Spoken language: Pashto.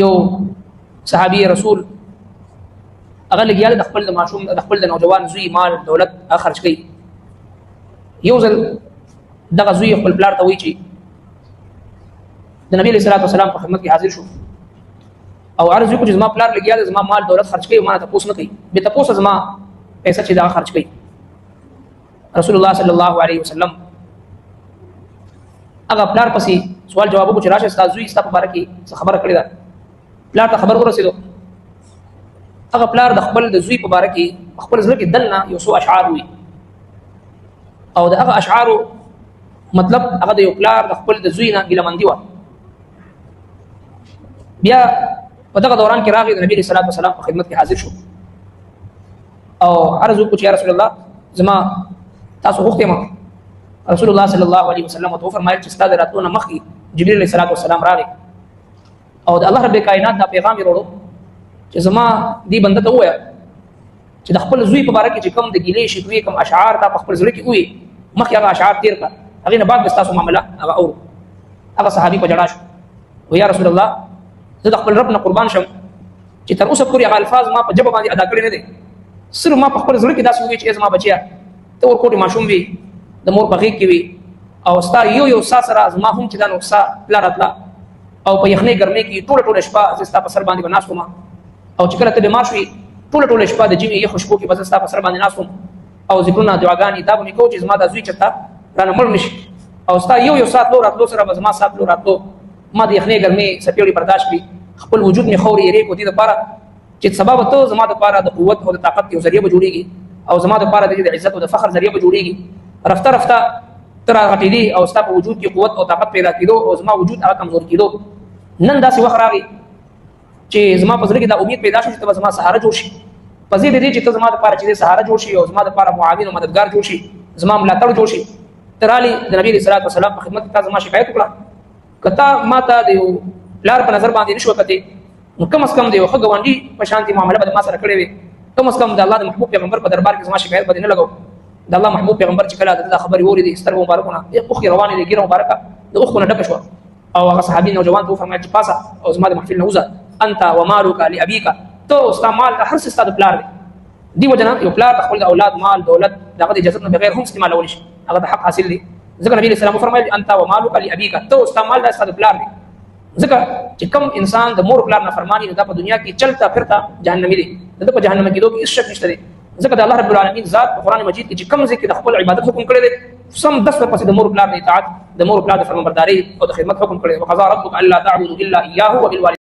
یو صحابي رسول هغه لګیاله د خپل د ماشوم د خپل د نوجوان زوی مال دولت خرج کړي. یو ځل دغه زوی خپل پلار ته وایي چې د نبی صلی الله علیه وسلم په خدمت کې حاضر شو او عرض وکړ چې زما پلار لګیاله زما مال دولت خرج کړي، ما ته تاسو نه کوي، به تاسو زما پیسې چې دا خرج کړي. رسول الله صلی الله علیه وسلم هغه پلار پسې سوال جواب وکړ چې راشه استاد زوی ستا په باره کې خبره کړې ده. پلار ته خبر ورسېدو. هغه پلار د خپل د زوی په باره کې خپل زړه کې دلنه یو څو اشعار وي او د هغه اشعارو مطلب هغه د یو پلار د خپل د زوی نه ګیلهمندي وه. بیا په دغه دوران کې راغی د نبي صلی الله علیه وسلم په خدمت کې حاضر شو او عرض وکړو چې یا رسول الله زما تاسو غوښتې ما. رسول الله صلی الله علیه وسلم ورته وفرمایل چې ستا د راتلو نه مخکې جبرئیل علیه السلام راغی او د الله رب کائنات دا پیغام یې وروړو چې زما دې بنده ته ووایه چې د خپل زوی په باره کې چې کوم د ګیلې شکوې کوم اشعار تا په خپل زړه کې ووایي مخکې هغه اشعار تېر کړه، هغې نه بعد به ستاسو معامله هغه اورو. هغه صحابي په ژړا شو و یا رسول الله زه د خپل رب نه قربان شم چې تر اوسه پورې هغه الفاظ ما په ژبه باندې ادا کړي نه دي، صرف ما په خپل زړه کې داسې ووایي چې ای زما بچیه ته ورکوټې ماشوم وي د مور په غېږ کې وي او ستا یو ساه سره زما هم چې دا نو ساه پله راتله او په یخنۍ ګرمۍ کې ټوله شپه زه ستا په سر باندې به ناست وم او چې کله ته بیمار شوې ټوله شپه د ژمي یخو شپو کې به زه ستا په سر باندې ناست وم او ذکرونه دعاګانې دا به مې کوو چې زما دا زوی چېرته رانه مړ نه شي او ستا یو ساه تلو راتلو سره به زما ساه تلو راتلو ما د یخنۍ ګرمۍ څپېړې برداشت کړي، خپل وجود مې خورې یېرې کو دې دپاره چې سبا به ته زما دپاره د قوت او د طاقت یو ذریعه به جوړېږي او زما دپاره د عزت او د فخر ذریعه به جوړېږي. رفته ته راغټېدې او ستا په وجود کې قوت او طاقت پیدا کېدو او زما وجود هغه کمزور کېدو. نن داسې وخت راغی چې زما په زړه کې دا امید پیدا شو چې ته به زما سهاره جوړ شي، په ضد دې چې ته زما دپاره چې سهاره جوړ شي او زما دپاره معاون او مددګار جوړ شي، زما ملاتړ جوړ شي. ته رالې د نبي صلی الله علیه وسلم په خدمت کې تا زما شکایت وکړه، که تا ما ته د یو پلار په نظر باندې نه شوه کتې نو کم از کم د یو ښه ګاونډي په شانتې معامله به د ما سره کړې وې، کم از کم د الله د محبوب پیغمبر په دربار کې زما شکایت به دې نه لګو. د الله محبوب پیغمبر چې کله دا خبرې واورېدې سترګو مبارکونه اوښکې روانې دي، ګیره مبارکه د اوښکو نه ډکه شوه او هغه صحابي نوجوان ته وفرمایل چې پاسه او زما د محفل نه وځه انت ومالک لابیک، ته ستا مال هر څه ستا د پلار دی. دې وجه نه یو پلار د خپل د اولاد مال دولت د هغه د اجازت نه بغیر هم استعمالولی شي، هغه د حق حاصل دی. ځکه نبي علیه السلام وفرمایل انت ومالک لابیک، ته ستا مال دا ستا د پلار دی. ځکه چې کوم انسان د مور پلار نافرماني نو دا په دنیا کې چلتا پھرتا جهنمي دی، د ده په جهنم کېدو کې هېڅ شک نشته دی. ځکه د الله رب العالمین ذات په قرآن مجید کې چې کوم ځای کې د خپل عبادت حکم کړی دی سم 10 ورپسې د مور پلار د اطاعت د مور پلار د فرمانبردارۍ او د خدمت حکم کړی دی. وقضا ربک الا تعبدوا الا ایاه وبالوالدین